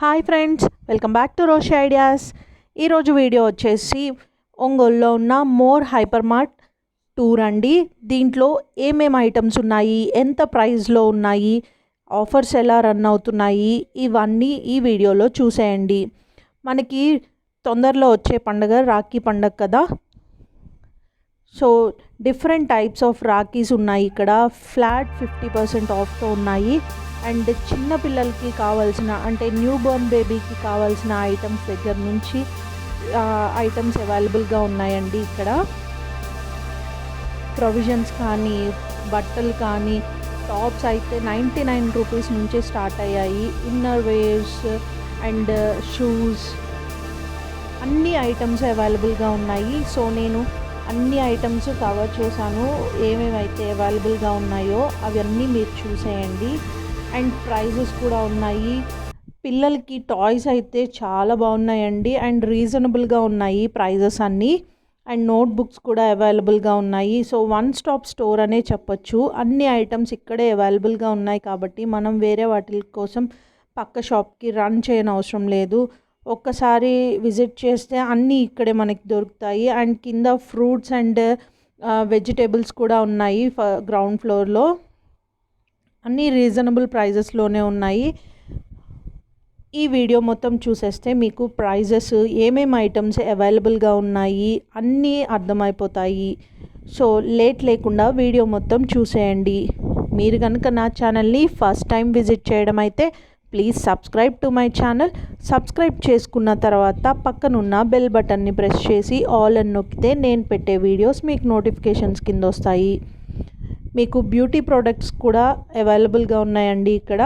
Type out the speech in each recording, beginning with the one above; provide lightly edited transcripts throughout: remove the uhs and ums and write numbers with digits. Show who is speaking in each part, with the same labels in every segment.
Speaker 1: Hi friends, welcome back to Roshi ideas. ఈరోజు video వచ్చేసి ఒంగోలులో ఉన్న మోర్ హైపర్ మార్ట్ టూర్ అండి. దీంట్లో ఏమేమి ఐటమ్స్ ఉన్నాయి, ఎంత ప్రైస్లో ఉన్నాయి, ఆఫర్స్ ఎలా రన్ అవుతున్నాయి, ఇవన్నీ ఈ వీడియోలో చూసేయండి. మనకి తొందరలో వచ్చే పండుగ రాఖీ పండుగ కదా. So different types of rakhis ఉన్నాయి. ఇక్కడ ఫ్లాట్ 50% ఆఫ్తో ఉన్నాయి. అండ్ చిన్న పిల్లలకి కావాల్సిన అంటే న్యూ బోర్న్ బేబీకి కావాల్సిన ఐటమ్స్ దగ్గర నుంచి ఐటమ్స్ అవైలబుల్గా ఉన్నాయండి. ఇక్కడ ప్రొవిజన్స్ కానీ, బట్టలు కానీ, టాప్స్ అయితే 99 రూపీస్ నుంచే స్టార్ట్ అయ్యాయి. ఇన్నర్ వేర్స్ అండ్ షూస్ అన్ని ఐటమ్స్ అవైలబుల్గా ఉన్నాయి. సో నేను అన్ని ఐటమ్స్ కవర్ చేశాను. ఏమేమైతే అవైలబుల్గా ఉన్నాయో అవన్నీ మీరు చూసేయండి. అండ్ ప్రైజెస్ కూడా ఉన్నాయి. పిల్లలకి టాయ్స్ అయితే చాలా బాగున్నాయండి అండ్ రీజనబుల్గా ఉన్నాయి ప్రైజెస్ అన్నీ. అండ్ నోట్బుక్స్ కూడా అవైలబుల్గా ఉన్నాయి. సో వన్ స్టాప్ స్టోర్ అనే చెప్పొచ్చు. అన్ని ఐటమ్స్ ఇక్కడే అవైలబుల్గా ఉన్నాయి కాబట్టి మనం వేరే వాటి కోసం పక్క షాప్కి రన్ చేయని అవసరం లేదు. ఒక్కసారి విజిట్ చేస్తే అన్నీ ఇక్కడే మనకి దొరుకుతాయి. అండ్ కింద ఫ్రూట్స్ అండ్ వెజిటేబుల్స్ కూడా ఉన్నాయి. గ్రౌండ్ ఫ్లోర్లో అన్నీ రీజనబుల్ ప్రైజెస్లోనే ఉన్నాయి. ఈ వీడియో మొత్తం చూసేస్తే మీకు ప్రైజెస్, ఏమేమి ఐటమ్స్ అవైలబుల్గా ఉన్నాయి అన్నీ అర్థమైపోతాయి. సో లేట్ లేకుండా వీడియో మొత్తం చూసేయండి. మీరు కనుక నా ఛానల్ని ఫస్ట్ టైం విజిట్ చేయడం అయితే please subscribe to my channel. Subscribe చేసుకున్న తర్వాత పక్కనున్న బెల్ బటన్ని ప్రెస్ చేసి ఆల్ అని నొక్కితే నేను పెట్టే వీడియోస్ మీకు నోటిఫికేషన్స్ కింద వస్తాయి. మీకు బ్యూటీ ప్రోడక్ట్స్ కూడా అవైలబుల్గా ఉన్నాయండి ఇక్కడ.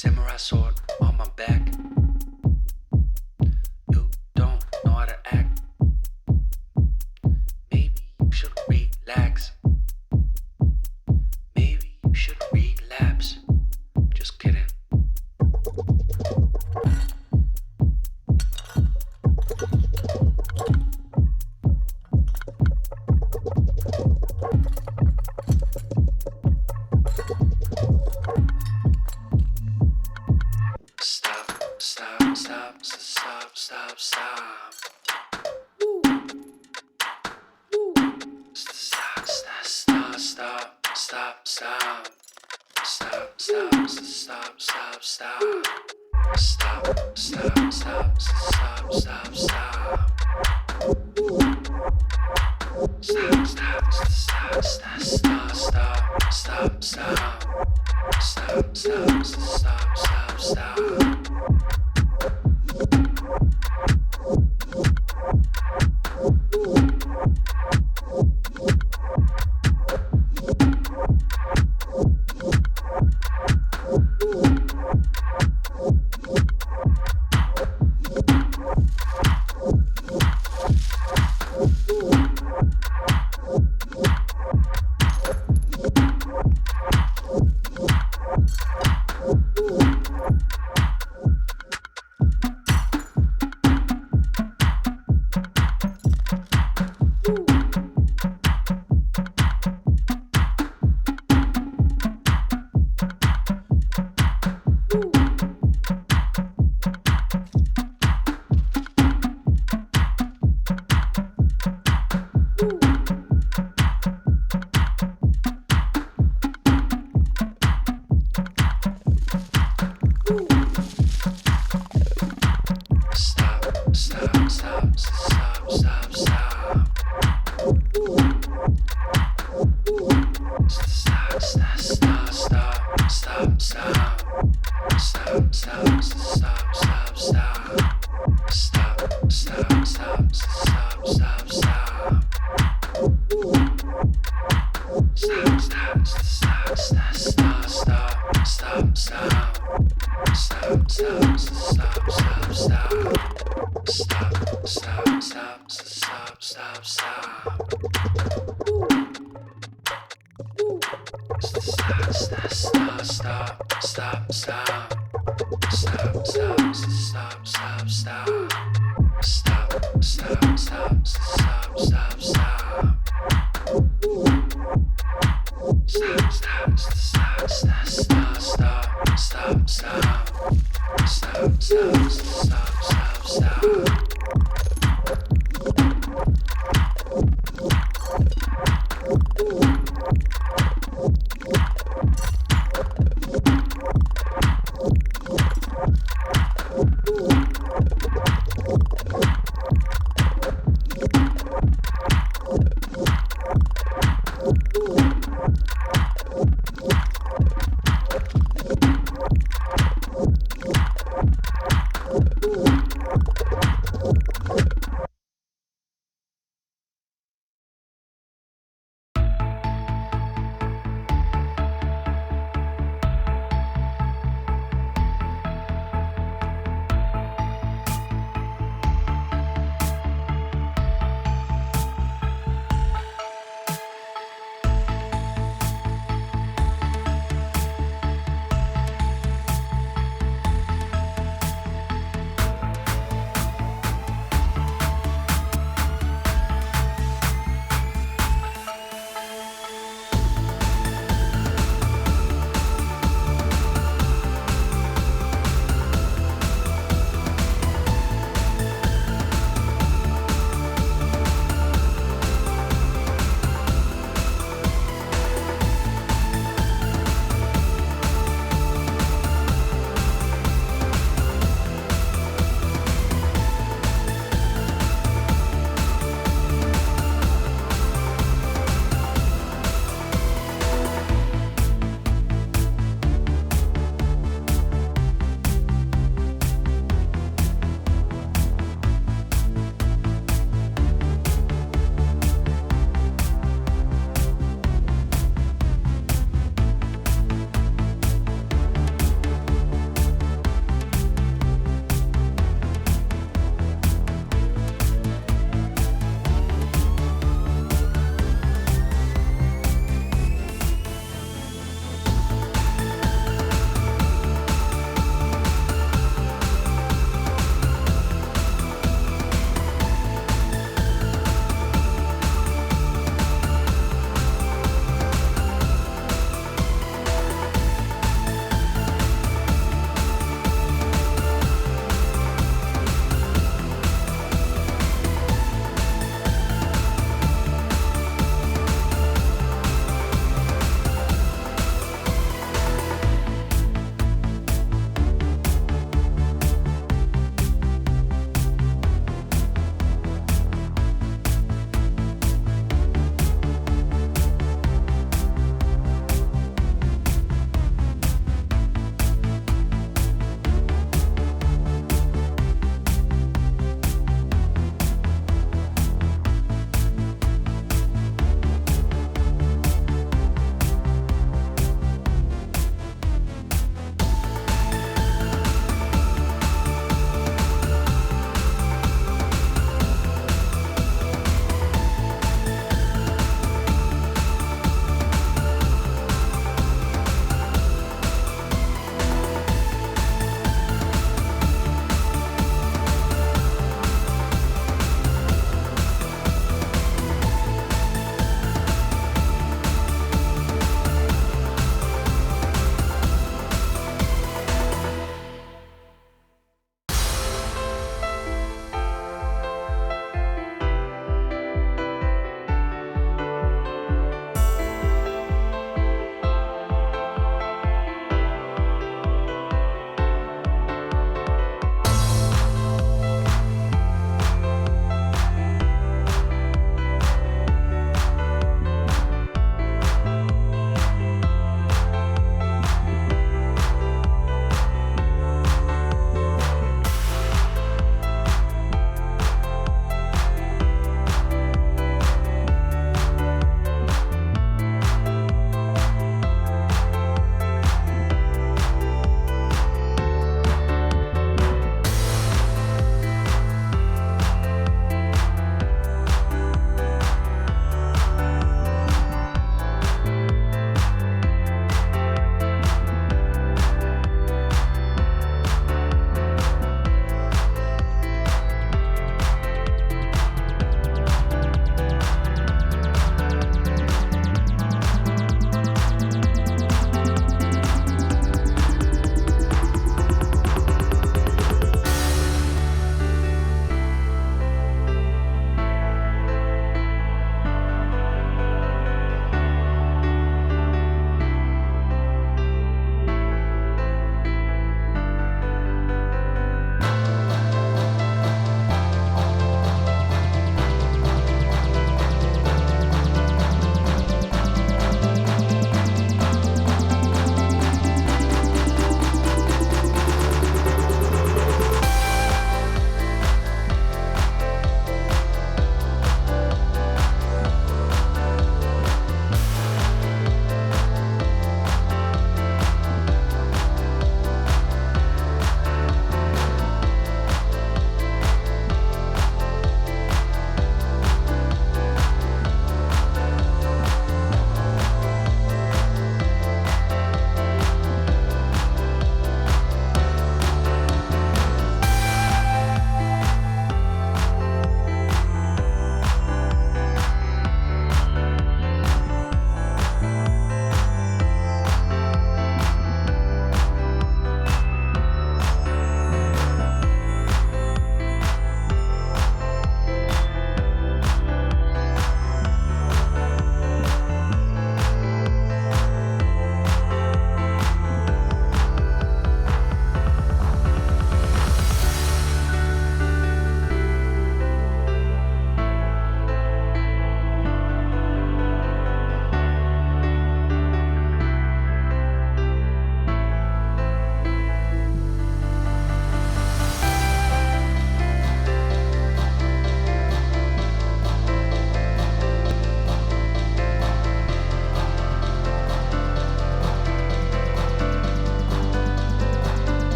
Speaker 2: Samurai sword on my back. You don't know how to act. Maybe you should relax. Maybe you should relapse. Just kidding.
Speaker 3: Stop.